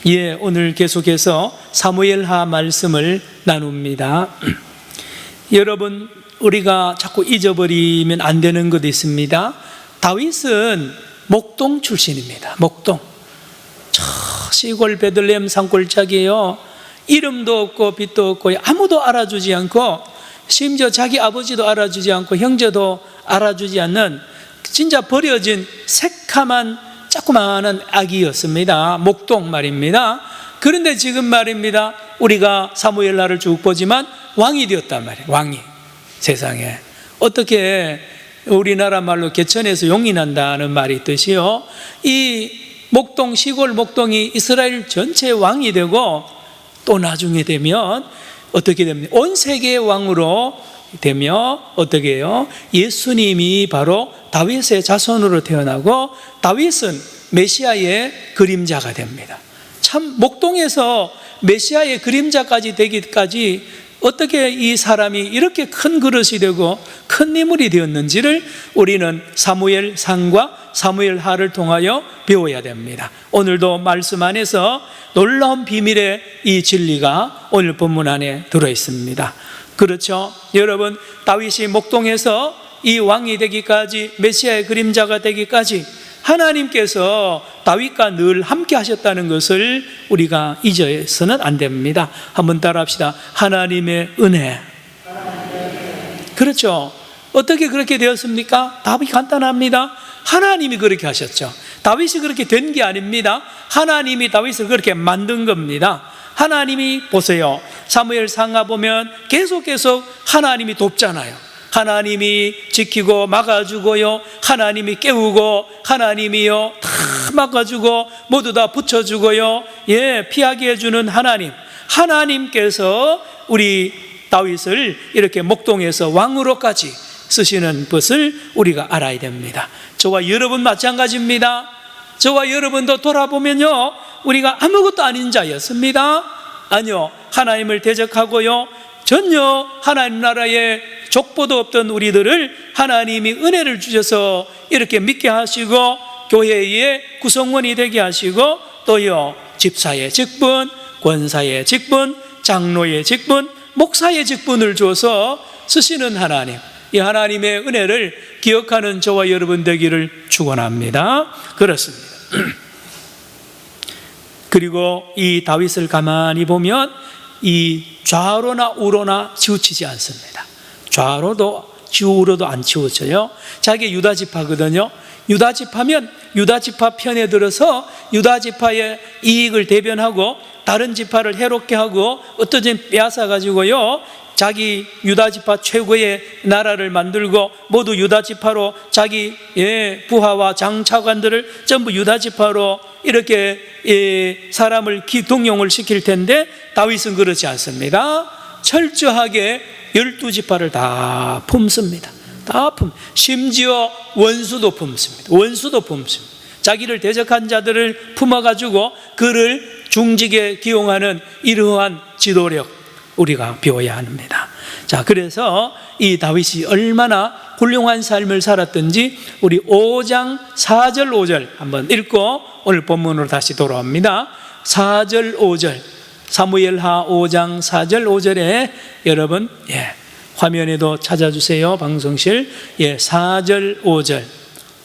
예, 오늘 계속해서 사무엘하 말씀을 나눕니다. 여러분, 우리가 자꾸 잊어버리면 안 되는 것이 있습니다. 다윗은 목동 출신입니다. 목동. 저 시골 베들레헴 산골짜기예요. 이름도 없고 빛도 없고 아무도 알아주지 않고, 심지어 자기 아버지도 알아주지 않고 형제도 알아주지 않는 진짜 버려진 새카만 조그마한 아기였습니다. 목동 말입니다. 그런데 지금 말입니다, 우리가 사무엘하를 쭉 보지만 왕이 되었단 말이에요. 왕이. 세상에 어떻게 우리나라 말로 개천에서 용이 난다는 말이 있듯이요, 이 목동, 시골 목동이 이스라엘 전체의 왕이 되고, 또 나중에 되면 어떻게 됩니까? 온 세계의 왕으로 되며 어떻게 해요? 예수님이 바로 다윗의 자손으로 태어나고, 다윗은 메시아의 그림자가 됩니다. 참, 목동에서 메시아의 그림자까지 되기까지 어떻게 이 사람이 이렇게 큰 그릇이 되고 큰 인물이 되었는지를 우리는 사무엘상과 사무엘하를 통하여 배워야 됩니다. 오늘도 말씀 안에서 놀라운 비밀의 이 진리가 오늘 본문 안에 들어있습니다. 그렇죠? 여러분, 다윗이 목동에서 이 왕이 되기까지, 메시아의 그림자가 되기까지 하나님께서 다윗과 늘 함께 하셨다는 것을 우리가 잊어서는 안 됩니다. 한번 따라합시다. 하나님의 은혜. 그렇죠? 어떻게 그렇게 되었습니까? 답이 간단합니다. 하나님이 그렇게 하셨죠. 다윗이 그렇게 된 게 아닙니다. 하나님이 다윗을 그렇게 만든 겁니다. 하나님이, 보세요, 사무엘상하 보면 계속 하나님이 돕잖아요. 하나님이 지키고 막아주고요, 하나님이 깨우고, 하나님이요 다 막아주고 모두 다 붙여주고요, 예, 피하게 해주는 하나님. 하나님께서 우리 다윗을 이렇게 목동에서 왕으로까지 쓰시는 것을 우리가 알아야 됩니다. 저와 여러분 마찬가지입니다. 저와 여러분도 돌아보면요, 우리가 아무것도 아닌 자였습니다. 아니요, 하나님을 대적하고요, 전혀 하나님 나라에 족보도 없던 우리들을 하나님이 은혜를 주셔서 이렇게 믿게 하시고, 교회의 구성원이 되게 하시고, 또요 집사의 직분, 권사의 직분, 장로의 직분, 목사의 직분을 줘서 쓰시는 하나님, 이 하나님의 은혜를 기억하는 저와 여러분 되기를 축원합니다. 그렇습니다. 그리고 이 다윗을 가만히 보면 이 좌로나 우로나 치우치지 않습니다. 좌로도 우로도 안 치우쳐요. 자기 유다지파거든요. 유다지파면 유다지파 편에 들어서 유다지파의 이익을 대변하고, 다른 지파를 해롭게 하고, 어떤 점 빼앗아가지고요, 자기 유다지파 최고의 나라를 만들고, 모두 유다지파로 자기 부하와 장차관들을 전부 유다지파로 이렇게 사람을 동용을 시킬 텐데, 다윗은 그렇지 않습니다. 철저하게 12지파를 다 품습니다. 심지어 원수도 품습니다. 자기를 대적한 자들을 품어가지고 그를 중직에 기용하는 이러한 지도력, 우리가 배워야 합니다. 자, 그래서 이 다윗이 얼마나 훌륭한 삶을 살았던지 우리 5장 4절 5절 한번 읽고 오늘 본문으로 다시 돌아옵니다. 4절 5절, 사무엘하 5장 4절 5절에 여러분, 화면에도 찾아주세요. 방송실. 4절 5절,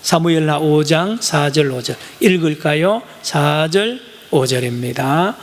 사무엘하 5장 4절 5절 읽을까요? 4절 5절입니다.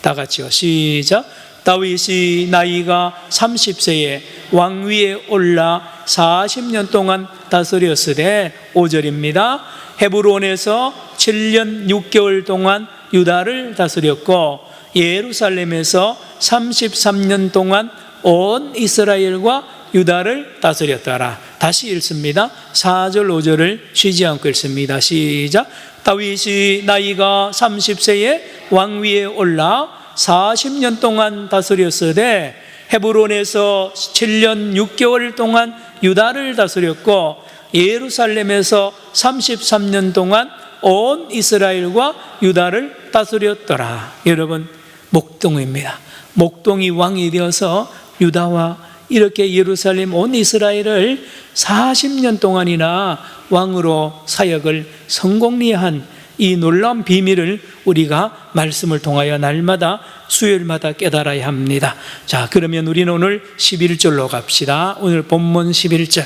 다 같이요. 시작. 다윗이 나이가 30세에 왕위에 올라 40년 동안 다스렸으되, 5절입니다. 헤브론에서 7년 6개월 동안 유다를 다스렸고, 예루살렘에서 33년 동안 온 이스라엘과 유다를 다스렸더라. 다시 읽습니다. 4절 5절을 쉬지 않고 읽습니다. 시작. 다윗이 나이가 30세에 왕위에 올라 40년 동안 다스렸으되, 헤브론에서 7년 6개월 동안 유다를 다스렸고, 예루살렘에서 33년 동안 온 이스라엘과 유다를 다스렸더라. 여러분, 목동입니다. 목동이 왕이 되어서 유다와 이렇게 예루살렘 온 이스라엘을 40년 동안이나 왕으로 사역을 성공리한 이 놀라운 비밀을 우리가 말씀을 통하여 날마다 수요일마다 깨달아야 합니다. 자, 그러면 우리는 오늘 11절로 갑시다. 오늘 본문 11절.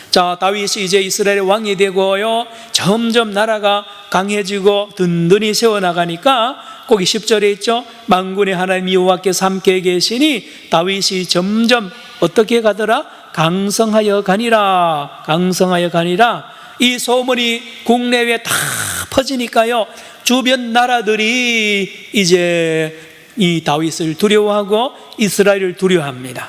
자, 다윗이 이제 이스라엘의 왕이 되고요, 점점 나라가 강해지고 든든히 세워나가니까 거기 10절에 있죠. 만군의 하나님 여호와께서 함께 계시니 다윗이 점점 어떻게 가더라? 강성하여 가니라. 강성하여 가니라. 이 소문이 국내외에 다 퍼지니까요, 주변 나라들이 이제 이 다윗을 두려워하고 이스라엘을 두려워합니다.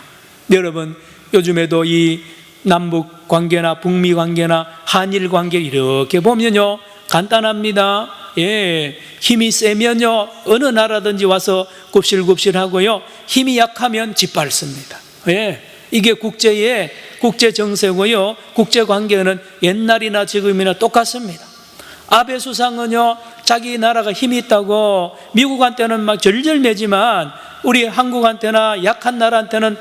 여러분, 요즘에도 이 남북 관계나 북미 관계나 한일 관계 이렇게 보면요, 간단합니다. 예, 힘이 세면요 어느 나라든지 와서 굽실굽실하고요, 힘이 약하면 짓밟습니다. 예, 이게 국제 정세고요, 국제 관계는 옛날이나 지금이나 똑같습니다. 아베 수상은요, 자기 나라가 힘이 있다고 미국한테는 막 절절매지만 우리 한국한테나 약한 나라한테는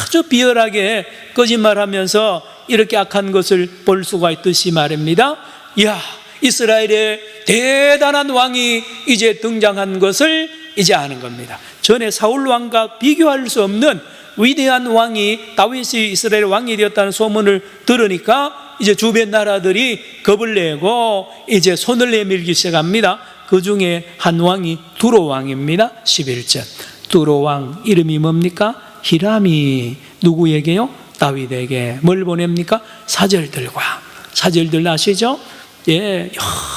아주 비열하게 거짓말하면서 이렇게 악한 것을 볼 수가 있듯이 말입니다. 이야, 이스라엘의 대단한 왕이 이제 등장한 것을 이제 아는 겁니다. 전에 사울 왕과 비교할 수 없는 위대한 왕이, 다윗이 이스라엘 왕이 되었다는 소문을 들으니까 이제 주변 나라들이 겁을 내고 이제 손을 내밀기 시작합니다. 그 중에 한 왕이 두로 왕입니다. 11절. 두로 왕 이름이 뭡니까? 히람이 누구에게요? 다윗에게. 뭘 보냅니까? 사절들 아시죠? 예,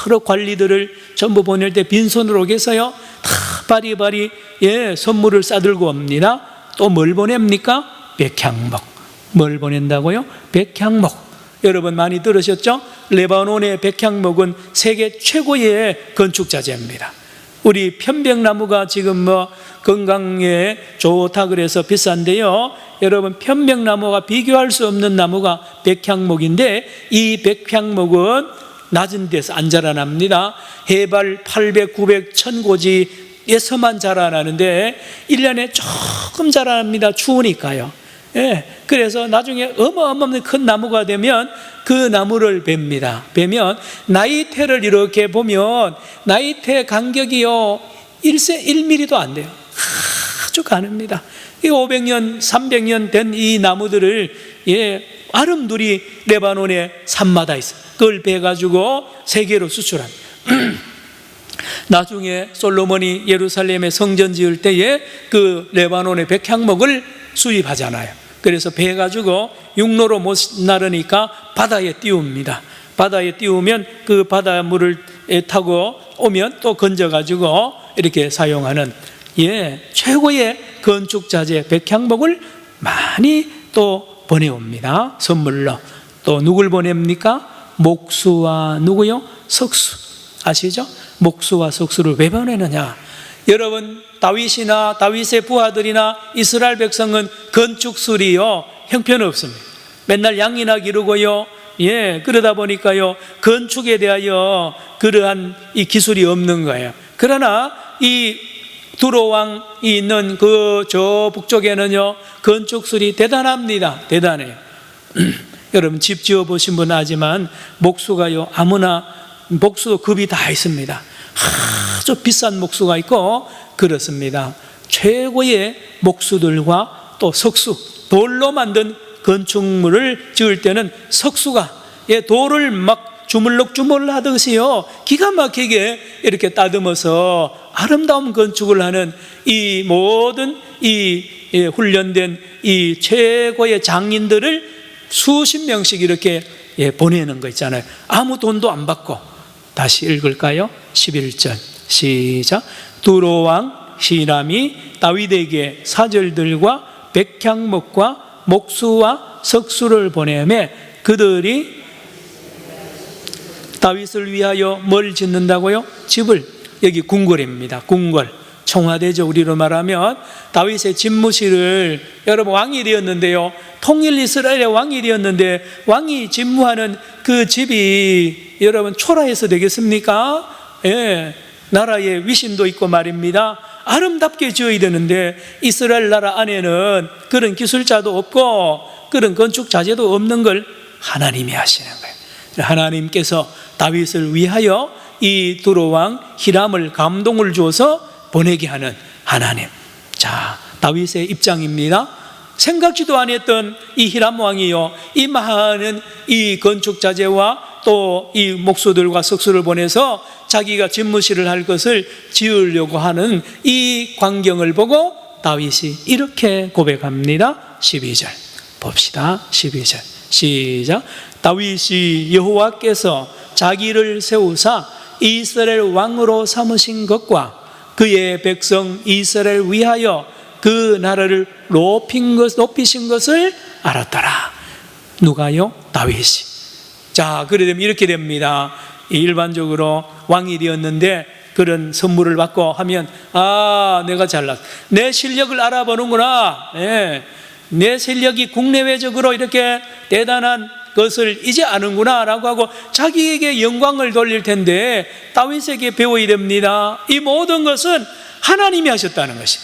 여러 관리들을 전부 보낼 때 빈손으로 오게서요, 다 바리바리 예, 선물을 싸들고 옵니다. 또 뭘 보냅니까? 백향목. 뭘 보낸다고요? 백향목. 여러분 많이 들으셨죠? 레바논의 백향목은 세계 최고의 건축자재입니다. 우리 편백나무가 지금 뭐 건강에 좋다 그래서 비싼데요, 여러분 편백나무가 비교할 수 없는 나무가 백향목인데, 이 백향목은 낮은 데서 안 자라납니다. 해발 800, 900, 1000고지에서만 자라나는데 1년에 조금 자라납니다. 추우니까요. 예, 그래서 나중에 어마어마한 큰 나무가 되면 그 나무를 베면 나이테를 이렇게 보면 나이테 간격이요 1mm도 안 돼요. 아주 가늡니다. 500년, 300년 된 이 나무들을 예, 아름드리 레바논의 산마다 있어요. 그걸 베가지고 세계로 수출합니다. 나중에 솔로몬이 예루살렘에 성전 지을 때에 그 레바논의 백향목을 수입하잖아요. 그래서 베가지고 육로로 못 나르니까 바다에 띄웁니다. 바다에 띄우면 그 바닷물을 타고 오면 또 건져가지고 이렇게 사용하는 예, 최고의 건축자재 백향목을 많이 또 보내옵니다. 선물로. 또 누굴 보냅니까? 목수와 누구요? 석수. 아시죠? 목수와 석수를 왜 보내느냐? 여러분, 다윗이나 다윗의 부하들이나 이스라엘 백성은 건축술이요 형편없습니다. 맨날 양이나 기르고요, 예, 그러다 보니까요 건축에 대하여 그러한 이 기술이 없는 거예요. 그러나 이 두로 왕이 있는 그 저 북쪽에는요 건축술이 대단합니다. 대단해요. 여러분 집 지어 보신 분은 아지만 목수가요 아무나 목수 급이 다 있습니다. 아주 비싼 목수가 있고 그렇습니다. 최고의 목수들과 또 석수, 돌로 만든 건축물을 지을 때는 석수가 예, 돌을 막 주물럭주물럭 하듯이요 기가 막히게 이렇게 따듬어서 아름다운 건축을 하는 이 모든 이 훈련된 이 최고의 장인들을 수십 명씩 이렇게 보내는 거 있잖아요. 아무 돈도 안 받고. 다시 읽을까요? 11절 시작. 두로 왕 히람이 다윗에게 사절들과 백향목과 목수와 석수를 보내매 그들이 다윗을 위하여 뭘 짓는다고요? 집을. 여기 궁궐입니다. 궁궐. 청와대죠. 우리로 말하면 다윗의 집무실을, 여러분 왕이 되었는데요 통일 이스라엘의 왕이 되었는데 왕이 집무하는 그 집이 여러분 초라해서 되겠습니까? 예, 나라의 위신도 있고 말입니다. 아름답게 지어야 되는데 이스라엘 나라 안에는 그런 기술자도 없고 그런 건축 자재도 없는 걸 하나님이 하시는 거예요. 하나님께서 다윗을 위하여 이 두로왕 히람을 감동을 줘서 보내게 하는 하나님. 자, 다윗의 입장입니다. 생각지도 않았던 이 히람 왕이요, 이 많은 이 건축 자재와 또 이 목수들과 석수를 보내서 자기가 집무실을 할 것을 지으려고 하는 이 광경을 보고 다윗이 이렇게 고백합니다. 12절 봅시다. 12절 시작. 다윗이 여호와께서 자기를 세우사 이스라엘 왕으로 삼으신 것과 그의 백성 이스라엘 위하여 그 나라를 높이신 것을 알았더라. 누가요? 다윗이. 자, 그래 되면 이렇게 됩니다. 일반적으로 왕이 되었는데 그런 선물을 받고 하면, 아, 내가 잘났어, 내 실력을 알아보는구나, 내 실력이 국내외적으로 이렇게 대단한 것을 이제 아는구나 라고 하고 자기에게 영광을 돌릴 텐데, 다윗에게 배워야 됩니다. 이 모든 것은 하나님이 하셨다는 것이,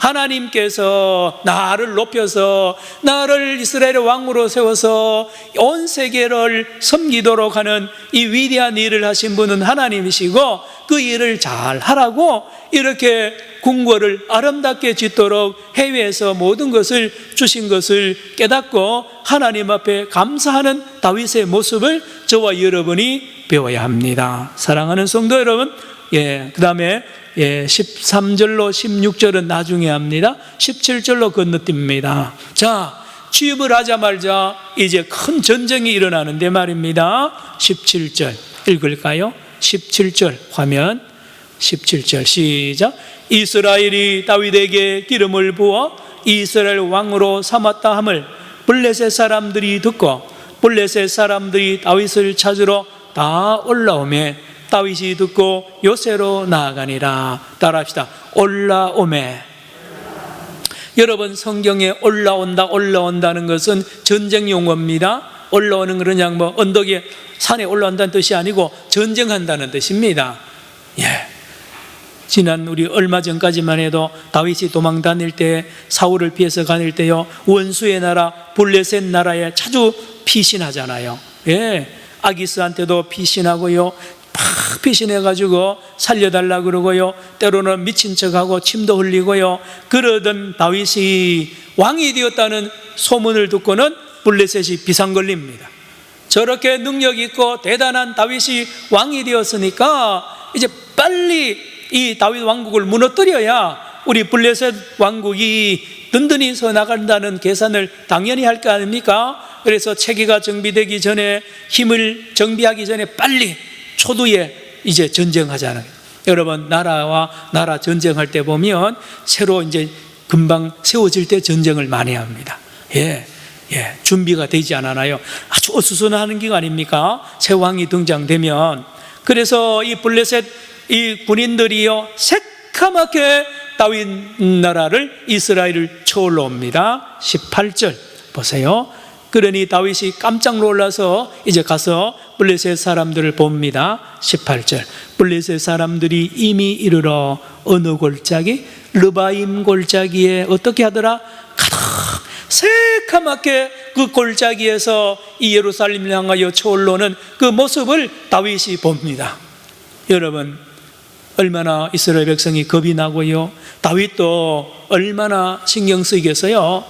하나님께서 나를 높여서 나를 이스라엘의 왕으로 세워서 온 세계를 섬기도록 하는 이 위대한 일을 하신 분은 하나님이시고, 그 일을 잘 하라고 이렇게 궁궐을 아름답게 짓도록 해외에서 모든 것을 주신 것을 깨닫고 하나님 앞에 감사하는 다윗의 모습을 저와 여러분이 배워야 합니다. 사랑하는 성도 여러분, 그 다음에 13절로 16절은 나중에 합니다. 17절로 건너뜁니다. 자, 취업을 하자마자 이제 큰 전쟁이 일어나는데 말입니다. 17절 읽을까요? 17절 화면, 17절 시작. 이스라엘이 다윗에게 기름을 부어 이스라엘 왕으로 삼았다 함을 블레셋 사람들이 듣고 블레셋 사람들이 다윗을 찾으러 다 올라오매 다윗이 듣고 요새로 나아가니라. 따라합시다. 올라오매. 여러분, 성경에 올라온다는 것은 전쟁 용어입니다. 올라오는 건 그냥 언덕에 산에 올라온다는 뜻이 아니고 전쟁한다는 뜻입니다. 지난 우리 얼마 전까지만 해도 다윗이 도망 다닐 때, 사울을 피해서 다닐 때요, 원수의 나라 블레셋 나라에 자주 피신하잖아요. 아기스한테도 피신하고요, 팍 피신해가지고 살려달라 그러고요, 때로는 미친 척하고 침도 흘리고요. 그러던 다윗이 왕이 되었다는 소문을 듣고는 블레셋이 비상걸립니다. 저렇게 능력 있고 대단한 다윗이 왕이 되었으니까 이제 빨리 이 다윗 왕국을 무너뜨려야 우리 블레셋 왕국이 든든히 서 나간다는 계산을 당연히 할 거 아닙니까? 그래서 체계가 정비되기 전에, 힘을 정비하기 전에 빨리 초두에 이제 전쟁하잖아요. 여러분, 나라와 나라 전쟁할 때 보면 새로 이제 금방 세워질 때 전쟁을 많이 합니다. 준비가 되지 않아요. 아주 어수선하는 기간입니까? 새 왕이 등장되면. 그래서 이 블레셋 이 군인들이요, 새카맣게 다윗 나라를, 이스라엘을 쳐올라옵니다. 18절 보세요. 그러니 다윗이 깜짝 놀라서 이제 가서 블레셋 사람들을 봅니다. 18절. 블레셋 사람들이 이미 이르러 어느 골짜기? 르바임 골짜기에 어떻게 하더라? 가득 새카맣게 그 골짜기에서 이 예루살렘을 향하여 쳐올라오는 그 모습을 다윗이 봅니다. 여러분, 얼마나 이스라엘 백성이 겁이 나고요, 다윗도 얼마나 신경 쓰이겠어요.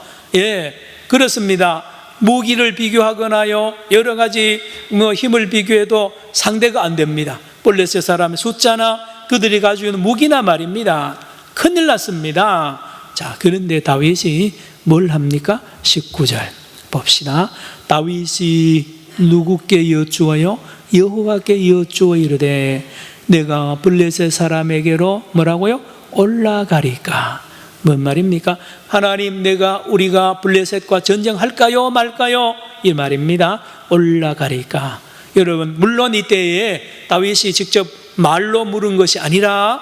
그렇습니다. 무기를 비교하거나요, 여러 가지 힘을 비교해도 상대가 안 됩니다. 블레셋 사람의 숫자나 그들이 가지고 있는 무기나 말입니다. 큰일 났습니다. 자, 그런데 다윗이 뭘 합니까? 19절 봅시다. 다윗이 누구께 여쭈어요? 여호와께 여쭈어 이르되 내가 블레셋 사람에게로 뭐라고요? 올라가리까. 뭔 말입니까? 하나님, 우리가 블레셋과 전쟁할까요 말까요? 이 말입니다. 올라가리까. 여러분, 물론 이때에 다윗이 직접 말로 물은 것이 아니라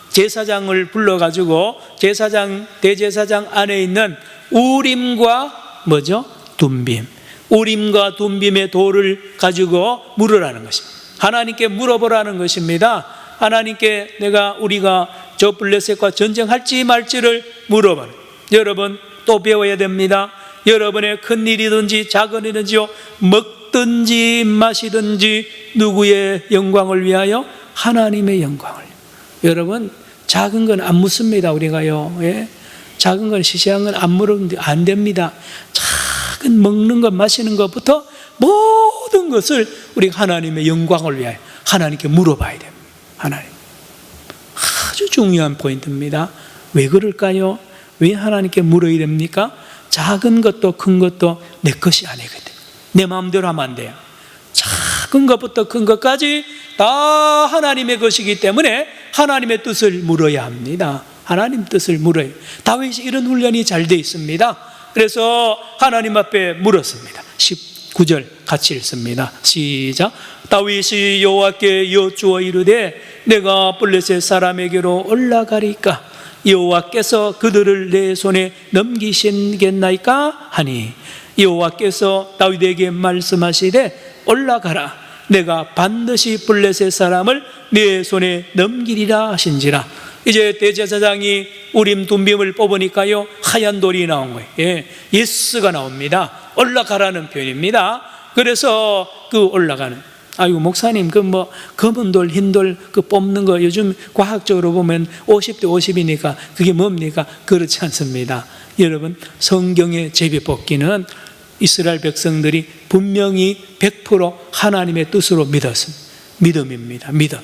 제사장을 불러가지고 대제사장 안에 있는 우림과 뭐죠? 둠빔, 우림과 둠빔의 돌을 가지고 물으라는 것입니다. 하나님께 물어보라는 것입니다. 하나님께 우리가 저 블레셋과 전쟁할지 말지를 물어봐. 여러분, 또 배워야 됩니다. 여러분의 큰 일이든지 작은 일이든지요, 먹든지 마시든지 누구의 영광을 위하여? 하나님의 영광을. 여러분, 작은 건 안 묻습니다. 우리가요. 예? 작은 건 시시한 건 안 물으면 안 됩니다. 작은 먹는 것 마시는 것부터 모든 것을 우리가 하나님의 영광을 위하여 하나님께 물어봐야 됩니다. 하나님. 아주 중요한 포인트입니다. 왜 그럴까요? 왜 하나님께 물어야 됩니까? 작은 것도 큰 것도 내 것이 아니거든. 내 마음대로 하면 안 돼요. 작은 것부터 큰 것까지 다 하나님의 것이기 때문에 하나님의 뜻을 물어야 합니다. 하나님 뜻을 물어요. 다윗이 이런 훈련이 잘 돼 있습니다. 그래서 하나님 앞에 물었습니다. 19절 같이 읽습니다. 시작. 다윗이 여호와께 여쭈어 이르되 내가 블레셋 사람에게로 올라가리까? 여호와께서 그들을 내 손에 넘기시겠나이까? 하니 여호와께서 다윗에게 말씀하시되 올라가라. 내가 반드시 블레셋 사람을 내 손에 넘기리라 하신지라. 이제 대제사장이 우림 둠빔을 뽑으니까요, 하얀 돌이 나온 거예요. 예, 예스가 나옵니다. 올라가라는 표현입니다. 그래서 그 올라가는, 아이고 목사님 그 뭐 검은 돌 흰 돌 그 뽑는 거 요즘 과학적으로 보면 50대 50이니까 그게 뭡니까? 그렇지 않습니다. 여러분, 성경의 제비뽑기는 이스라엘 백성들이 분명히 100% 하나님의 뜻으로 믿었습니다. 믿음입니다. 믿음.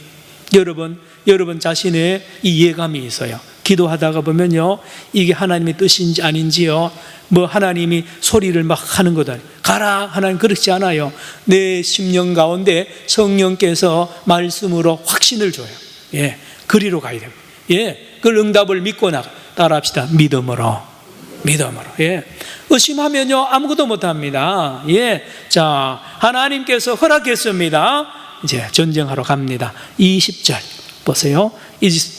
여러분 자신의 이 예감이 있어요. 기도하다가 보면요, 이게 하나님의 뜻인지 아닌지요, 뭐 하나님이 소리를 막 하는 거다. 가라, 하나님 그렇지 않아요. 내 심령 가운데 성령께서 말씀으로 확신을 줘요. 예, 그리로 가야 됩니다. 예, 그 응답을 믿고 나가. 따라합시다. 믿음으로. 예, 의심하면요 아무것도 못합니다. 예, 자, 하나님께서 허락했습니다. 이제 전쟁하러 갑니다. 20절 보세요.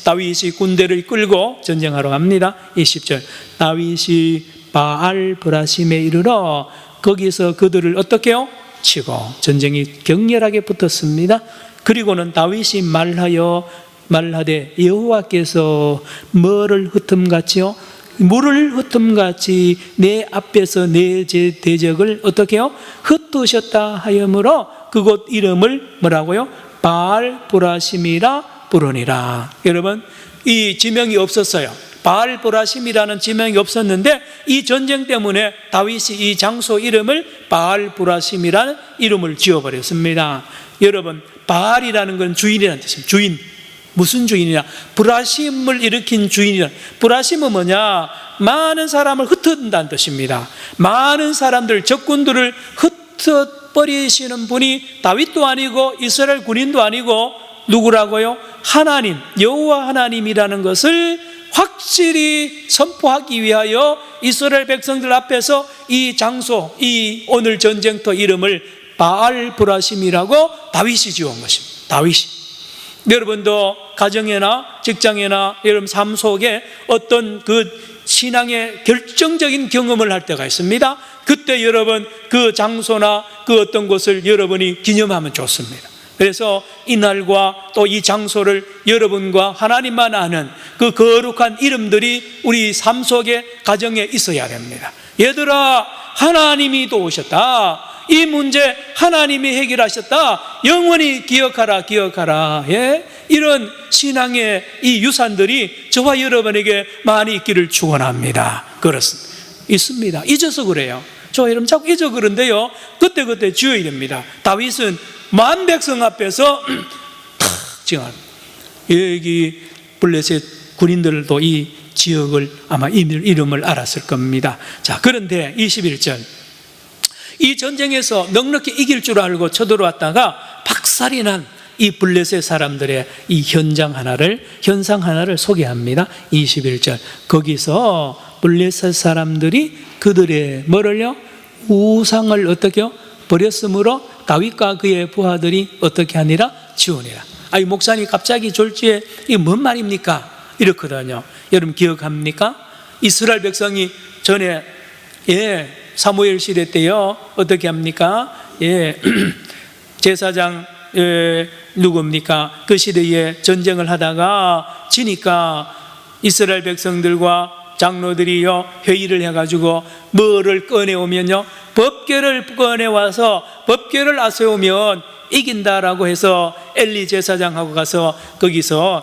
다윗이 군대를 끌고 전쟁하러 갑니다. 20절. 다윗이 바알 브라심에 이르러 거기서 그들을 어떻게 해요? 치고 전쟁이 격렬하게 붙었습니다. 그리고는 다윗이 말하되 여호와께서 뭐를 흩음같이요? 물을 흩음같이 내 앞에서 내 대적을 어떻게 해요? 흩으셨다 하여므로 그곳 이름을 뭐라고요? 바알 브라심이라 부르니라. 여러분, 이 지명이 없었어요. 바알 브라심이라는 지명이 없었는데 이 전쟁 때문에 다윗이 이 장소 이름을 바알 브라심이라는 이름을 지어버렸습니다. 여러분, 바알이라는 건 주인이라는 뜻입니다. 주인. 무슨 주인이냐? 브라심을 일으킨 주인이라. 브라심은 뭐냐? 많은 사람을 흩어진다는 뜻입니다. 많은 사람들, 적군들을 흩어버리시는 분이 다윗도 아니고 이스라엘 군인도 아니고 누구라고요? 하나님, 여호와 하나님이라는 것을 확실히 선포하기 위하여 이스라엘 백성들 앞에서 이 장소, 이 오늘 전쟁터 이름을 바알 브라심이라고 다윗이 지은 것입니다. 다윗이. 여러분도 가정이나 직장이나 여러분 삶 속에 어떤 그 신앙의 결정적인 경험을 할 때가 있습니다. 그때 여러분 그 장소나 그 어떤 곳을 여러분이 기념하면 좋습니다. 그래서 이날과 또 이 장소를 여러분과 하나님만 아는 그 거룩한 이름들이 우리 삶 속에 가정에 있어야 됩니다. 얘들아, 하나님이 도우셨다. 이 문제 하나님이 해결하셨다. 영원히 기억하라. 예? 이런 신앙의 이 유산들이 저와 여러분에게 많이 있기를 축원합니다. 그렇습니다. 있습니다. 잊어서 그래요. 저와 여러분 자꾸 잊어 그런데요, 그때 지어야 됩니다. 다윗은 만 백성 앞에서 탁 여기 블레셋 군인들도 이 지역을 아마 이름을 알았을 겁니다. 자, 그런데 21절. 이 전쟁에서 넉넉히 이길 줄 알고 쳐들어왔다가 박살이 난 이 블레셋 사람들의 이 현상 하나를 소개합니다. 21절. 거기서 블레셋 사람들이 그들의 뭐를요? 우상을 어떻게 요? 버렸으므로 다윗과 그의 부하들이 어떻게 하니라? 지우니라. 이 목사님 갑자기 졸지에 이게 뭔 말입니까? 이렇거든요. 여러분 기억합니까? 이스라엘 백성이 전에 사무엘 시대 때요 어떻게 합니까? 제사장 누굽니까? 그 시대에 전쟁을 하다가 지니까 이스라엘 백성들과 장로들이요 회의를 해가지고 뭐를 꺼내오면요 법궤를 꺼내와서 법궤를 앞세우면 이긴다라고 해서 엘리 제사장하고 가서 거기서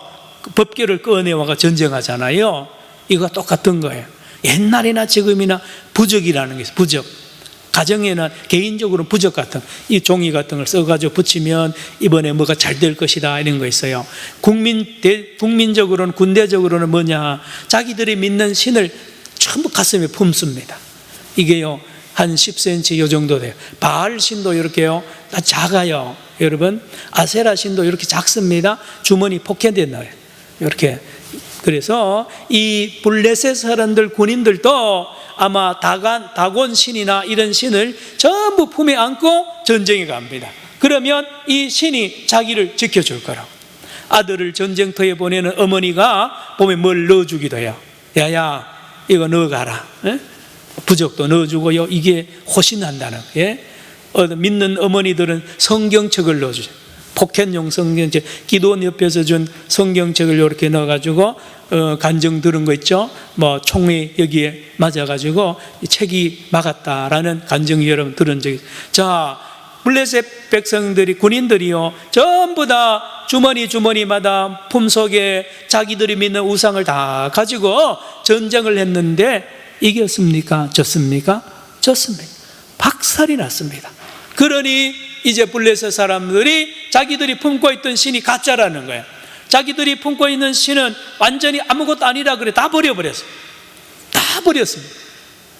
법궤를 꺼내와가 전쟁하잖아요. 이거 똑같은 거예요. 옛날이나 지금이나 부적이라는 게 있어요. 부적. 가정에는 개인적으로 부적 같은 이 종이 같은 걸 써가지고 붙이면 이번에 뭐가 잘 될 것이다 이런 거 있어요. 국민적으로는 군대적으로는 뭐냐, 자기들이 믿는 신을 전부 가슴에 품습니다. 이게요 한 10cm 요 정도 돼요. 바알 신도 이렇게요 다 작아요. 여러분 아세라 신도 이렇게 작습니다. 주머니 포켓된다 이렇게. 그래서 이 블레셋 사람들 군인들도 아마 다곤 신이나 이런 신을 전부 품에 안고 전쟁에 갑니다. 그러면 이 신이 자기를 지켜줄 거라고. 아들을 전쟁터에 보내는 어머니가 보면 뭘 넣어주기도 해요. 야야 이거 넣어가라. 예? 부적도 넣어주고요. 이게 호신한다는. 예? 믿는 어머니들은 성경책을 넣어주죠. 포켓용 성경책, 기도원 옆에서 준 성경책을 이렇게 넣어가지고 간정 들은 거 있죠. 뭐 총에 여기에 맞아가지고 책이 막았다라는 간정이 여러분 들은 적이 있어요. 자, 블레셋 백성들이 군인들이요 전부 다 주머니마다 품속에 자기들이 믿는 우상을 다 가지고 전쟁을 했는데 이겼습니까? 졌습니까? 졌습니다. 박살이 났습니다. 그러니 이제 블레셋 사람들이 자기들이 품고 있던 신이 가짜라는 거예요. 자기들이 품고 있는 신은 완전히 아무것도 아니라 그래 다 버려버렸어요. 다 버렸습니다.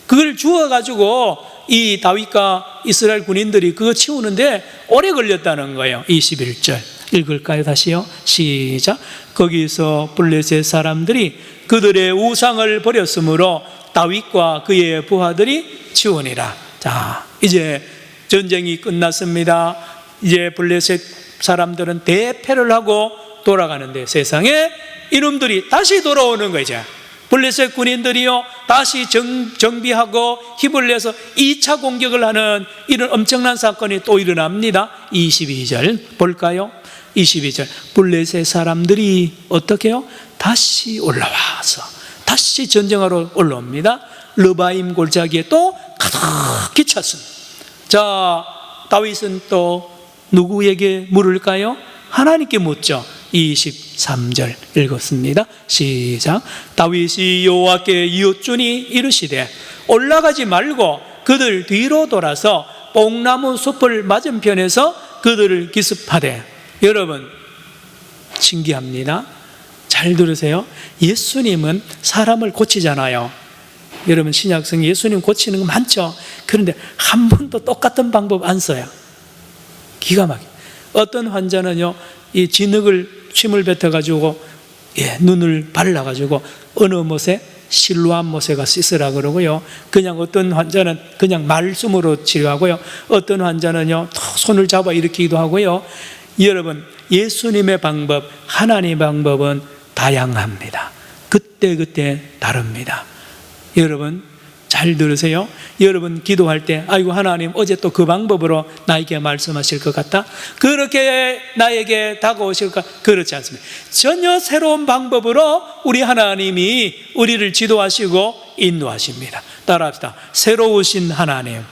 그걸 주워가지고 이 다윗과 이스라엘 군인들이 그거 치우는데 오래 걸렸다는 거예요. 21절 읽을까요? 다시요. 시작. 거기서 블레셋 사람들이 그들의 우상을 버렸으므로 다윗과 그의 부하들이 치우니라. 자, 이제 전쟁이 끝났습니다. 이제 블레셋 사람들은 대패를 하고 돌아가는데 세상에 이놈들이 다시 돌아오는 거죠. 블레셋 군인들이요 다시 정비하고 힘을 내서 2차 공격을 하는 이런 엄청난 사건이 또 일어납니다. 22절 볼까요? 22절 블레셋 사람들이 어떻게 해요? 다시 올라와서 다시 전쟁하러 올라옵니다. 르바임 골짜기에 또 가득히 찼습니다. 자, 다윗은 또 누구에게 물을까요? 하나님께 묻죠. 23절 읽었습니다. 시작. 다윗이 여호와께 이웃주니 이르시되 올라가지 말고 그들 뒤로 돌아서 뽕나무 숲을 맞은편에서 그들을 기습하되. 여러분 신기합니다. 잘 들으세요. 예수님은 사람을 고치잖아요. 여러분 신약성 예수님 고치는 거 많죠. 그런데 한 번도 똑같은 방법 안 써요. 기가 막혀. 어떤 환자는요 이 진흙을 침을 뱉어가지고 눈을 발라가지고 어느 못에 실로암 못에 가 씻으라 그러고요. 그냥 어떤 환자는 그냥 말씀으로 치료하고요. 어떤 환자는요 또 손을 잡아 일으키기도 하고요. 여러분 예수님의 방법, 하나님의 방법은 다양합니다. 그때 다릅니다. 여러분 잘 들으세요. 여러분 기도할 때 아이고 하나님 어제 또 그 방법으로 나에게 말씀하실 것 같다, 그렇게 나에게 다가오실까? 그렇지 않습니다. 전혀 새로운 방법으로 우리 하나님이 우리를 지도하시고 인도하십니다. 따라합시다. 새로우신 하나님.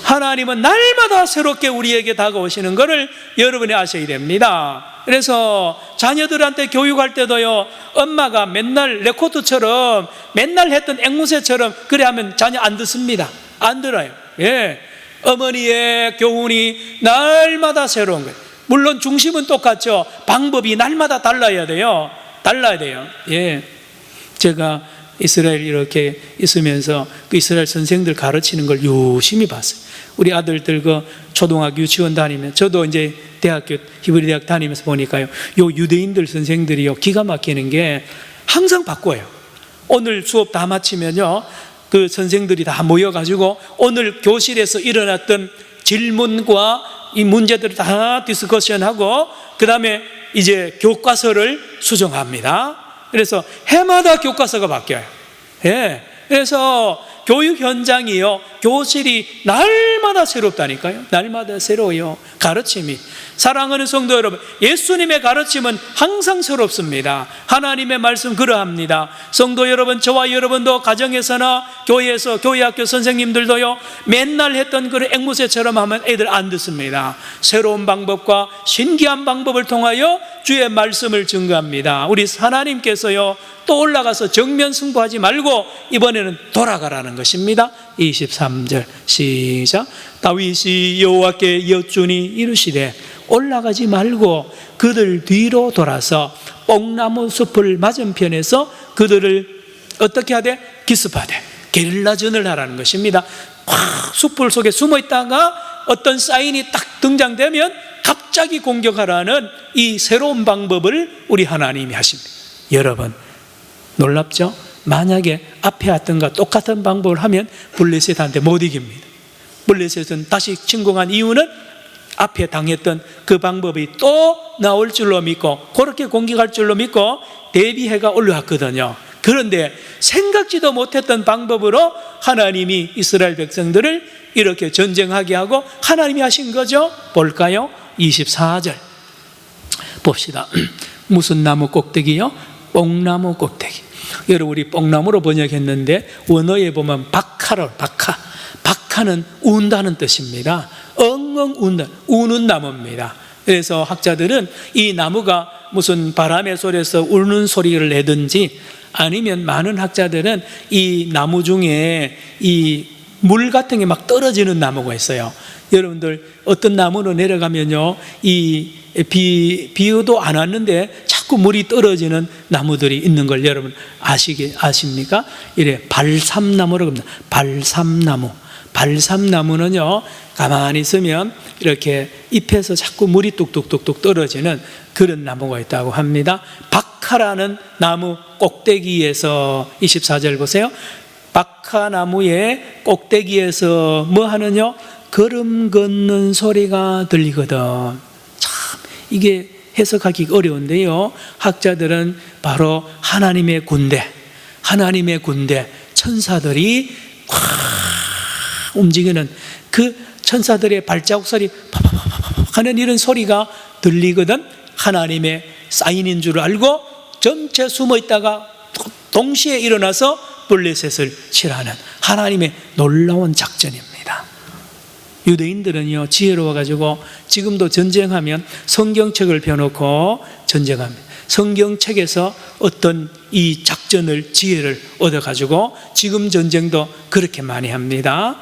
하나님은 날마다 새롭게 우리에게 다가오시는 것을 여러분이 아셔야 됩니다. 그래서 자녀들한테 교육할 때도요 엄마가 맨날 레코드처럼 맨날 했던 앵무새처럼 그래 하면 자녀 안 듣습니다. 안 들어요. 예. 어머니의 교훈이 날마다 새로운 거예요. 물론 중심은 똑같죠. 방법이 날마다 달라야 돼요. 예. 제가 이스라엘 이렇게 있으면서 그 이스라엘 선생들 가르치는 걸 유심히 봤어요. 우리 아들들 그 초등학교 유치원 다니면, 저도 이제 대학교 히브리 대학 다니면서 보니까요 요 유대인들 선생들이요 기가 막히는 게 항상 바꿔요. 오늘 수업 다 마치면요 그 선생들이 다 모여가지고 오늘 교실에서 일어났던 질문과 이 문제들을 다 디스커션하고 그 다음에 이제 교과서를 수정합니다. 그래서 해마다 교과서가 바뀌어요. 예. 그래서 교육 현장이요 교실이 날마다 새롭다니까요. 날마다 새로워요. 가르침이 사랑하는 성도 여러분, 예수님의 가르침은 항상 새롭습니다. 하나님의 말씀 그러합니다. 성도 여러분, 저와 여러분도 가정에서나 교회에서, 교회학교 선생님들도요, 맨날 했던 그 앵무새처럼 하면 애들 안 듣습니다. 새로운 방법과 신기한 방법을 통하여 주의 말씀을 증거합니다. 우리 하나님께서요, 또 올라가서 정면 승부하지 말고 이번에는 돌아가라는 것입니다. 23절 시작. 다윗이 여호와께 여쭈니 이르시되 올라가지 말고 그들 뒤로 돌아서 뽕나무 숲을 맞은편에서 그들을 어떻게 하되? 기습하되 게릴라전을 하라는 것입니다. 숲을 속에 숨어 있다가 어떤 사인이 딱 등장되면 갑자기 공격하라는 이 새로운 방법을 우리 하나님이 하십니다. 여러분, 놀랍죠? 만약에 앞에 왔던 것과 똑같은 방법을 하면 블레셋한테 못 이깁니다. 블레셋은 다시 침공한 이유는 앞에 당했던 그 방법이 또 나올 줄로 믿고 그렇게 공격할 줄로 믿고 대비해가 올라왔거든요. 그런데 생각지도 못했던 방법으로 하나님이 이스라엘 백성들을 이렇게 전쟁하게 하고 하나님이 하신 거죠. 볼까요? 24절 봅시다. 무슨 나무 꼭대기요? 뽕나무 꼭대기. 여러분, 우리 뽕나무로 번역했는데 원어에 보면 박하는 운다는 뜻입니다. 엉엉 운다, 우는 나무입니다. 그래서 학자들은 이 나무가 무슨 바람의 소리에서 우는 소리를 내든지 아니면 많은 학자들은 이 나무 중에 이 물 같은 게 막 떨어지는 나무가 있어요. 여러분들 어떤 나무로 내려가면요, 이 비도 안 왔는데 자꾸 물이 떨어지는 나무들이 있는 걸 여러분 아십니까? 이래 발삼나무라고 합니다. 발삼나무는요, 가만히 있으면 이렇게 잎에서 자꾸 물이 뚝뚝뚝뚝 떨어지는 그런 나무가 있다고 합니다. 박하라는 나무 꼭대기에서 24절 보세요. 박하나무의 꼭대기에서 뭐 하느냐? 걸음 걷는 소리가 들리거든. 참 이게 해석하기 어려운데요, 학자들은 바로 하나님의 군대, 천사들이 확 움직이는 그 천사들의 발자국 소리 팍팍팍 하는 이런 소리가 들리거든. 하나님의 사인인 줄 알고 전체 숨어 있다가 동시에 일어나서 블레셋을 칠하는 하나님의 놀라운 작전입니다. 유대인들은요, 지혜로워가지고 지금도 전쟁하면 성경책을 펴놓고 전쟁합니다. 성경책에서 어떤 이 작전을, 지혜를 얻어가지고 지금 전쟁도 그렇게 많이 합니다.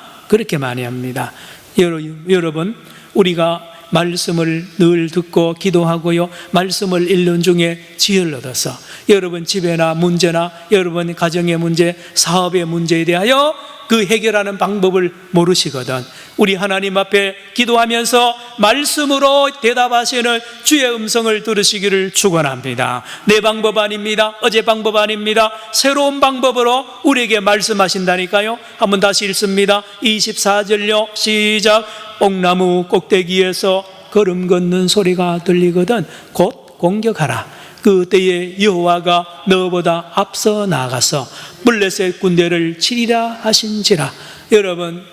여러분, 우리가 말씀을 늘 듣고 기도하고요, 말씀을 읽는 중에 지혜를 얻어서 여러분 집에나 문제나 여러분 가정의 문제, 사업의 문제에 대하여 그 해결하는 방법을 모르시거든. 우리 하나님 앞에 기도하면서 말씀으로 대답하시는 주의 음성을 들으시기를 축원합니다. 내 방법 아닙니다. 어제 방법 아닙니다. 새로운 방법으로 우리에게 말씀하신다니까요. 한번 다시 읽습니다. 24절요 시작. 뽕나무 꼭대기에서 걸음 걷는 소리가 들리거든 곧 공격하라. 그때에 여호와가 너보다 앞서 나가서 블레셋 군대를 치리라 하신지라. 여러분,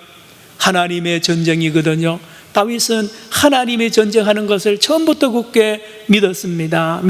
하나님의 전쟁이거든요. 다윗은 하나님의 전쟁하는 것을 처음부터 굳게 믿었습니다.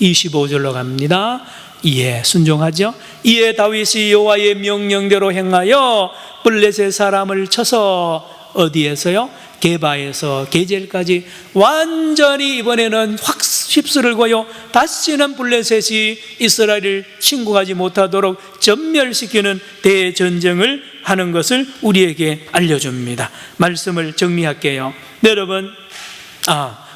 25절로 갑니다. 이에 순종하죠. 이에 다윗이 여호와의 명령대로 행하여 블레셋 사람을 쳐서 어디에서요? 게바에서 게젤까지 완전히 이번에는 확 휩쓸고요, 다시는 블레셋이 이스라엘을 침공하지 못하도록 전멸시키는 대전쟁을 하는 것을 우리에게 알려줍니다. 말씀을 정리할게요. 여러분,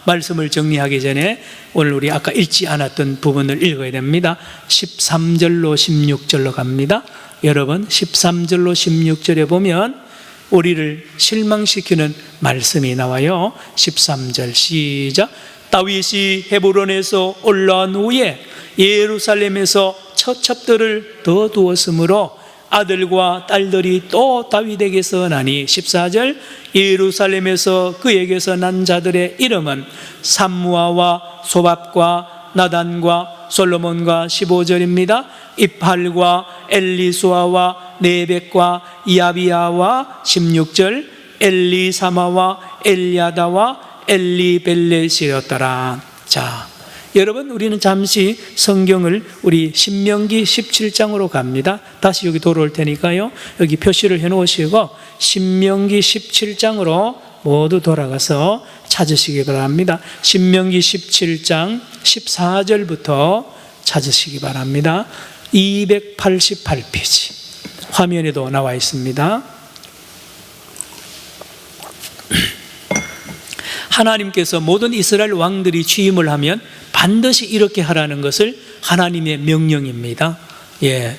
말씀을 정리하기 전에 오늘 우리 아까 읽지 않았던 부분을 읽어야 됩니다. 13절로 16절로 갑니다. 여러분, 13절로 16절에 보면 우리를 실망시키는 말씀이 나와요. 13절 시작. 다윗이 헤브론에서 올라온 후에 예루살렘에서 처첩들을 더 두었으므로 아들과 딸들이 또 다윗에게서 나니 14절. 예루살렘에서 그에게서 난 자들의 이름은 삼무아와 소밥과 나단과 솔로몬과 15절입니다. 입할과 엘리수아와 네벡과 야비야와 16절. 엘리사마와 엘야다와 엘리벨렛이었더라. 자, 여러분, 우리는 잠시 성경을 우리 신명기 17장으로 갑니다. 다시 여기 돌아올 테니까요, 여기 표시를 해 놓으시고 신명기 17장으로 모두 돌아가서 찾으시기 바랍니다. 신명기 17장 14절부터 찾으시기 바랍니다. 288페이지 화면에도 나와 있습니다. 하나님께서 모든 이스라엘 왕들이 취임을 하면 반드시 이렇게 하라는 것을 하나님의 명령입니다. 예,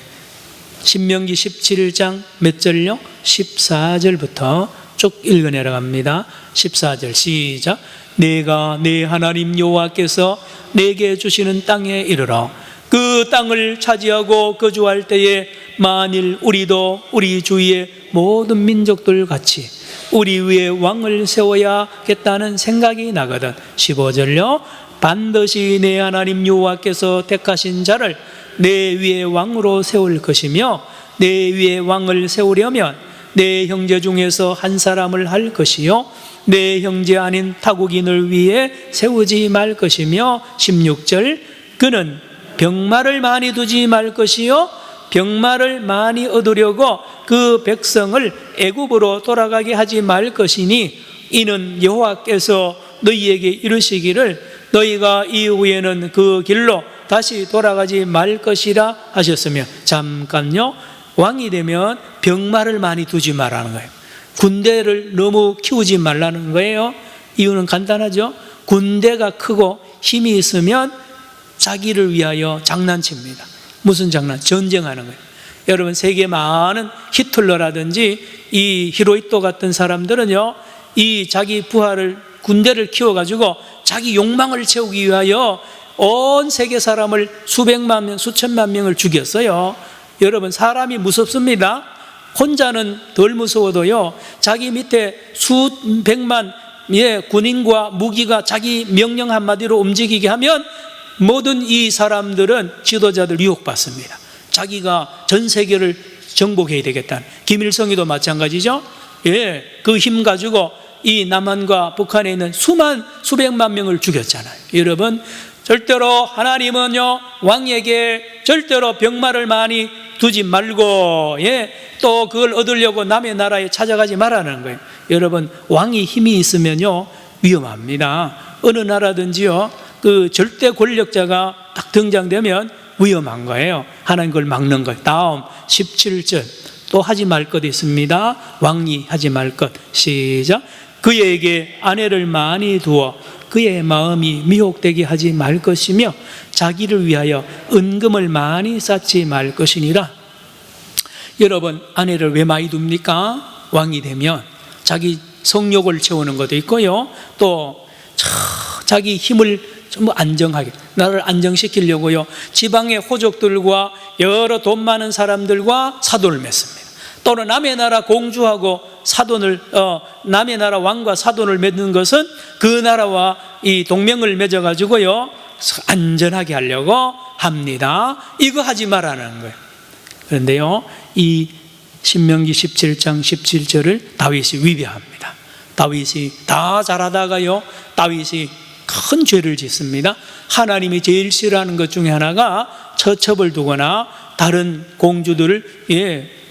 신명기 17장 몇 절요? 14절부터 쭉 읽어내려갑니다. 14절 시작. 내가 내 하나님 여호와께서 내게 주시는 땅에 이르러 그 땅을 차지하고 거주할 때에 만일 우리도 우리 주위의 모든 민족들 같이 우리 위에 왕을 세워야겠다는 생각이 나거든. 15절요. 반드시 내 하나님 여호와께서 택하신 자를 내 위에 왕으로 세울 것이며 내 위에 왕을 세우려면 내 형제 중에서 한 사람을 할 것이요 내 형제 아닌 타국인을 위해 세우지 말 것이며 16절. 그는 병마를 많이 두지 말 것이요 병마를 많이 얻으려고 그 백성을 애굽으로 돌아가게 하지 말 것이니 이는 여호와께서 너희에게 이르시기를 너희가 이후에는 그 길로 다시 돌아가지 말 것이라 하셨으며. 잠깐요, 왕이 되면 병마를 많이 두지 말라는 거예요. 군대를 너무 키우지 말라는 거예요. 이유는 간단하죠. 군대가 크고 힘이 있으면 자기를 위하여 장난칩니다. 무슨 장난? 전쟁하는 거예요. 여러분, 세계 많은 히틀러라든지 이 히로히토 같은 사람들은요, 이 자기 부하를 군대를 키워가지고 자기 욕망을 채우기 위하여 온 세계 사람을 수백만 명, 수천만 명을 죽였어요. 여러분, 사람이 무섭습니다. 혼자는 덜 무서워도요, 자기 밑에 수백만 군인과 무기가 자기 명령 한마디로 움직이게 하면 모든 이 사람들은 지도자들 유혹받습니다. 자기가 전 세계를 정복해야 되겠다는. 김일성이도 마찬가지죠. 예, 그 힘 가지고 이 남한과 북한에 있는 수백만 명을 죽였잖아요. 여러분, 절대로 하나님은요, 왕에게 절대로 병마를 많이 두지 말고, 예, 또 그걸 얻으려고 남의 나라에 찾아가지 말라는 거예요. 여러분, 왕이 힘이 있으면요, 위험합니다. 어느 나라든지요, 그 절대 권력자가 딱 등장되면 위험한 거예요. 하나님 그걸 막는 거예요. 다음 17절 또 하지 말 것 있습니다. 왕이 하지 말 것. 시작. 그에게 아내를 많이 두어 그의 마음이 미혹되게 하지 말 것이며 자기를 위하여 은금을 많이 쌓지 말 것이니라. 여러분, 아내를 왜 많이 둡니까? 왕이 되면 자기 성욕을 채우는 것도 있고요, 또 자기 힘을 전부 안정하게, 나를 안정시키려고요, 지방의 호족들과 여러 돈 많은 사람들과 사돈을 맺습니다. 또는 남의 나라 공주하고 사돈을, 남의 나라 왕과 사돈을 맺는 것은 그 나라와 이 동맹을 맺어가지고요, 안전하게 하려고 합니다. 이거 하지 말라는 거예요. 그런데요, 이 신명기 17장 17절을 다윗이 위배합니다. 다윗이 다 잘하다가요, 다윗이 큰 죄를 짓습니다. 하나님이 제일 싫어하는 것 중에 하나가 처첩을 두거나 다른 공주들을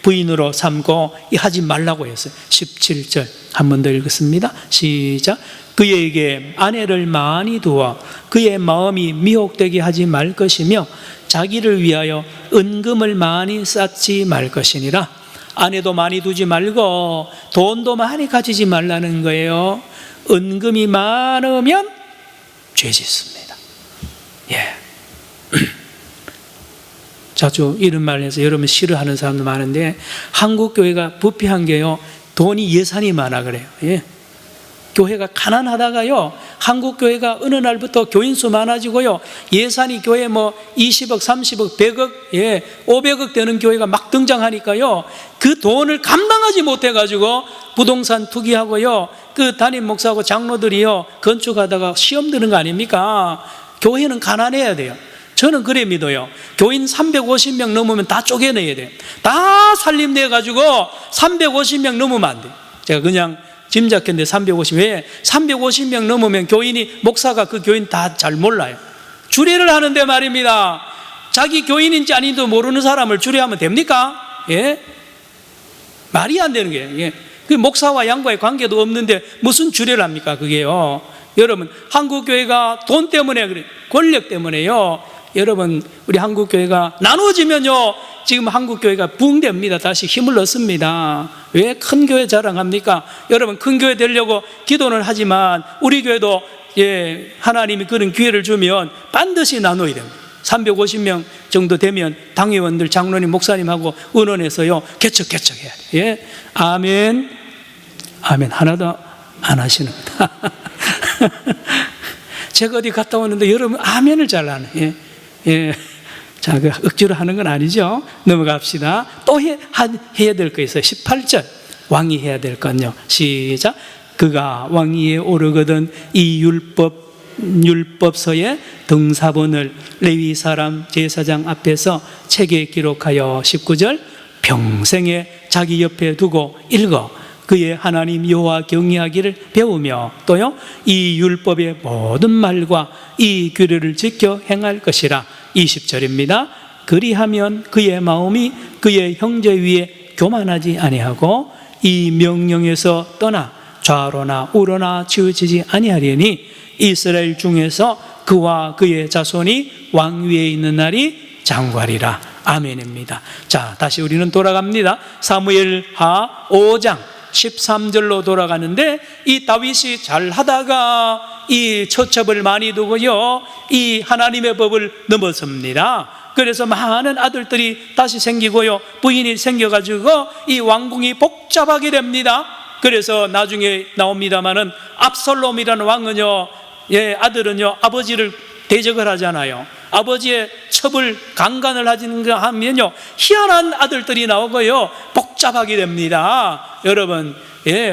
부인으로 삼고 하지 말라고 했어요. 17절 한 번 더 읽겠습니다. 시작. 그에게 아내를 많이 두어 그의 마음이 미혹되게 하지 말 것이며 자기를 위하여 은금을 많이 쌓지 말 것이니라. 아내도 많이 두지 말고 돈도 많이 가지지 말라는 거예요. 은금이 많으면 죄 짓습니다. 예. 자주 이런 말을 해서 여러분 싫어하는 사람도 많은데, 한국 교회가 부패한 게요, 돈이 예산이 많아 그래요. 예. 교회가 가난하다가요, 한국 교회가 어느 날부터 교인 수 많아지고요, 예산이 교회 뭐 20억, 30억, 100억, 500억 되는 교회가 막 등장하니까요, 그 돈을 감당하지 못해가지고 부동산 투기하고요, 그 담임 목사하고 장로들이요, 건축하다가 시험 드는 거 아닙니까? 교회는 가난해야 돼요. 저는 그래 믿어요. 교인 350명 넘으면 다 쪼개내야 돼요. 다 살림내가지고 350명 넘으면 안 돼요. 제가 그냥 짐작했는데 350. 왜? 350명 넘으면 교인이, 목사가 그 교인 다 잘 몰라요. 주례를 하는데 말입니다. 자기 교인인지 아닌지도 모르는 사람을 주례하면 됩니까? 예? 말이 안 되는 거예요. 예. 그 목사와 양과의 관계도 없는데 무슨 주례를 합니까? 그게요. 여러분, 한국교회가 돈 때문에 그래, 권력 때문에요. 여러분, 우리 한국교회가 나눠지면요, 지금 한국교회가 붕괴됩니다. 다시 힘을 얻습니다. 왜 큰 교회 자랑합니까? 여러분, 큰 교회 되려고 기도는 하지만 우리 교회도 하나님이 그런 기회를 주면 반드시 나눠야 됩니다. 350명 정도 되면 당회원들, 장로님, 목사님하고 의논해서요, 개척해야 돼요. 예? 아멘. 아멘. 하나도 안 하시는구나. 제가 어디 갔다 오는데 여러분 아멘을 잘 하네. 예. 자, 그 억지로 하는 건 아니죠. 넘어갑시다. 또 해야 될 거 있어요. 18절. 왕이 해야 될 건요. 시작. 그가 왕위에 오르거든 이 율법서의 등사본을 레위 사람 제사장 앞에서 책에 기록하여 19절 평생에 자기 옆에 두고 읽어 그의 하나님 여호와 경외하기를 배우며 또요 이 율법의 모든 말과 이 규례를 지켜 행할 것이라. 20절입니다. 그리하면 그의 마음이 그의 형제 위에 교만하지 아니하고 이 명령에서 떠나 좌로나 우로나 치우치지 아니하리니 이스라엘 중에서 그와 그의 자손이 왕위에 있는 날이 장구하리라. 아멘입니다. 자, 다시 우리는 돌아갑니다. 사무엘하 5장 13절로 돌아가는데, 이 다윗이 잘 하다가 이 처첩을 많이 두고요, 이 하나님의 법을 넘어섭니다. 그래서 많은 아들들이 다시 생기고요, 부인이 생겨가지고 이 왕궁이 복잡하게 됩니다. 그래서 나중에 나옵니다마는 압살롬이라는 왕은요, 아들은요, 아버지를 대적을 하잖아요. 아버지의 첩을 강간을 하면요, 희한한 아들들이 나오고요, 복잡하게 됩니다. 여러분,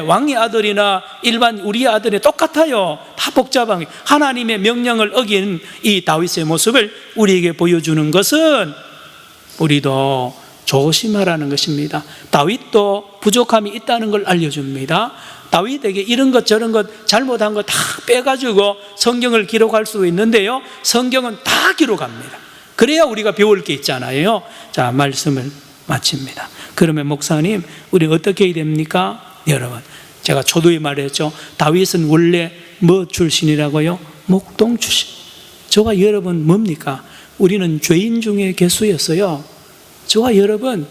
왕의 아들이나 일반 우리의 아들이 똑같아요. 다 복잡하게 하나님의 명령을 어긴 이 다윗의 모습을 우리에게 보여주는 것은 우리도 조심하라는 것입니다. 다윗도 부족함이 있다는 걸 알려줍니다. 다윗에게 이런 것 저런 것 잘못한 거 다 빼가지고 성경을 기록할 수 있는데요, 성경은 다 기록합니다. 그래야 우리가 배울 게 있잖아요. 자, 말씀을 마칩니다. 그러면 목사님, 우리 어떻게 해야 됩니까? 여러분, 제가 초두에 말했죠. 다윗은 원래 뭐 출신이라고요? 목동 출신. 저와 여러분 뭡니까? 우리는 죄인 중에 개수였어요. 저와 여러분,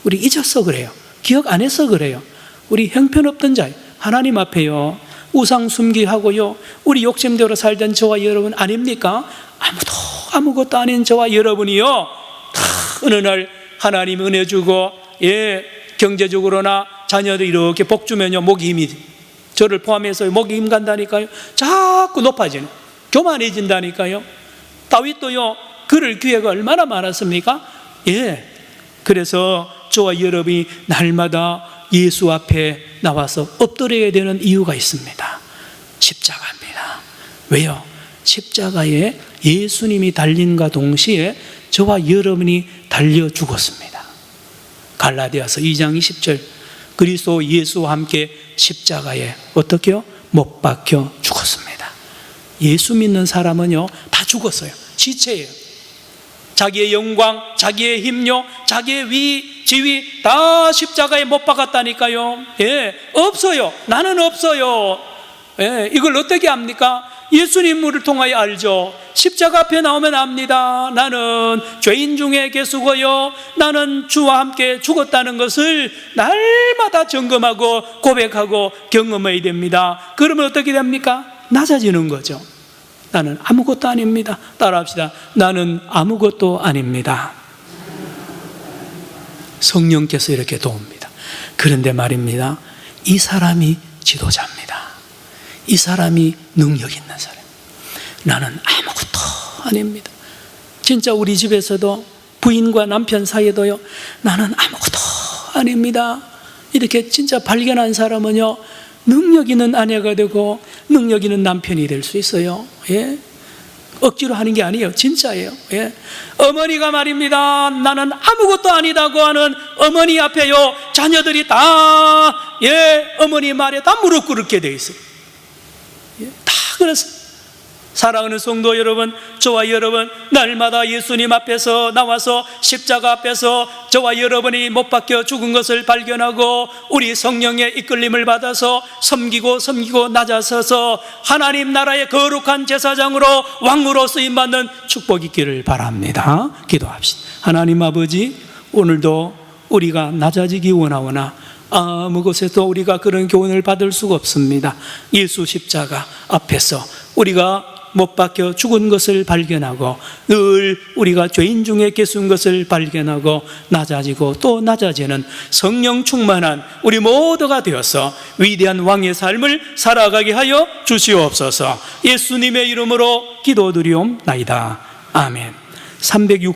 우리 잊어서 그래요. 기억 안 해서 그래요. 우리 형편없던 자예요. 하나님 앞에요, 우상 숨기하고요, 우리 욕심대로 살던 저와 여러분 아닙니까? 아무것도 아닌 저와 여러분이요, 다 어느 날 하나님 은혜 주고, 경제적으로나 자녀들 이렇게 복 주면요, 목이 힘이, 저를 포함해서 목이 힘 간다니까요. 자꾸 높아지는, 교만해진다니까요. 다윗도요, 그럴 기회가 얼마나 많았습니까? 그래서 저와 여러분이 날마다 예수 앞에 나와서 엎드려야 되는 이유가 있습니다. 십자가입니다. 왜요? 십자가에 예수님이 달린과 동시에 저와 여러분이 달려 죽었습니다. 갈라디아서 2장 20절, 그리스도 예수와 함께 십자가에 어떻게요? 못 박혀 죽었습니다. 예수 믿는 사람은요, 다 죽었어요. 지체예요. 자기의 영광, 자기의 힘요, 자기의 위, 지위 다 십자가에 못 박았다니까요. 없어요. 나는 없어요. 이걸 어떻게 압니까? 예수님을 통하여 알죠. 십자가 앞에 나오면 압니다. 나는 죄인 중에 개수고요, 나는 주와 함께 죽었다는 것을 날마다 점검하고 고백하고 경험해야 됩니다. 그러면 어떻게 됩니까? 낮아지는 거죠. 나는 아무것도 아닙니다. 따라합시다. 나는 아무것도 아닙니다. 성령께서 이렇게 도웁니다. 그런데 말입니다, 이 사람이 지도자입니다. 이 사람이 능력 있는 사람. 나는 아무것도 아닙니다. 진짜 우리 집에서도 부인과 남편 사이에도요, 나는 아무것도 아닙니다. 이렇게 진짜 발견한 사람은요, 능력 있는 아내가 되고 능력 있는 남편이 될 수 있어요. 억지로 하는 게 아니에요. 진짜예요. 예. 어머니가 말입니다. 나는 아무것도 아니다고 하는 어머니 앞에요. 자녀들이 다, 어머니 말에 다 무릎 꿇게 돼 있어요. 다 그렇습니다. 사랑하는 성도 여러분, 저와 여러분 날마다 예수님 앞에서 나와서 십자가 앞에서 저와 여러분이 못 박혀 죽은 것을 발견하고 우리 성령의 이끌림을 받아서 섬기고 낮아서서 하나님 나라의 거룩한 제사장으로 왕으로 쓰임받는 축복이 있기를 바랍니다. 기도합시다. 하나님 아버지, 오늘도 우리가 낮아지기 원하오나 아무 곳에도 우리가 그런 교훈을 받을 수가 없습니다. 예수 십자가 앞에서 우리가 못 박혀 죽은 것을 발견하고 늘 우리가 죄인 중에 계신 것을 발견하고 낮아지고 또 낮아지는 성령 충만한 우리 모두가 되어서 위대한 왕의 삶을 살아가게 하여 주시옵소서. 예수님의 이름으로 기도드리옵나이다. 아멘. 306